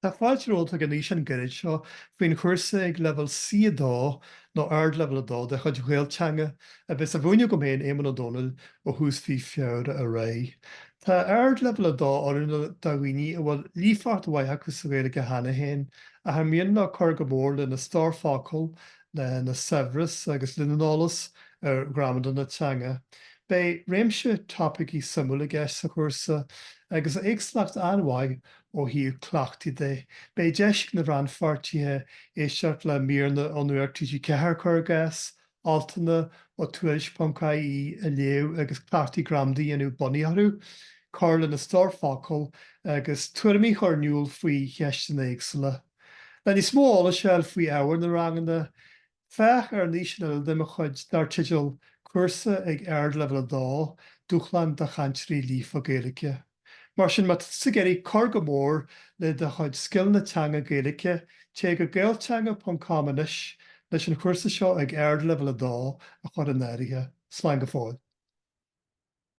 Tá fáilteóta gan níos an gaiid seo faoin chuirsa ag level si dó nó ardleibhéal dó de chud Ghaelteanga a bheits a bhúine go mbeon éman O'Donnell ó thús fhí feabhra a ré. Tá ardleibhéal dó orúna doghine a bhfuil líomhart waithe go sa bhéle go hena héin a ha míon le chur go mór le na starfácail le na Severus agus linanálas ar gramada na teanga. Bei réimse topicí samúla gceist sa chuirsa agus éagslacht anmhaid ó híomh cleachtaí de. Bei deis na bhreanfartíthe éisteart le míorna an nuachtaí cethir chur gas, altainna ó tuairis.caí a léamh agus cleachtaí gramdaí anú bunaíorú, cála na starfácail agus tuairimí chorniúil faoi cheistan éagsala. Le ní smóla seil faoi áhar na rangana, feach ar níos de mo chud dar tiidir Cúrsa ag ardleibhéal dó dúchlann de chantrí lífa Gaeilge. Mar sin mat sa géirí cur go mór le de chuid scill na teanga Gaeilge té go Ghaelteanga.com leis an chuirsa seo ag ardleibhéal dó a chur an áirithe. Slán go fóill.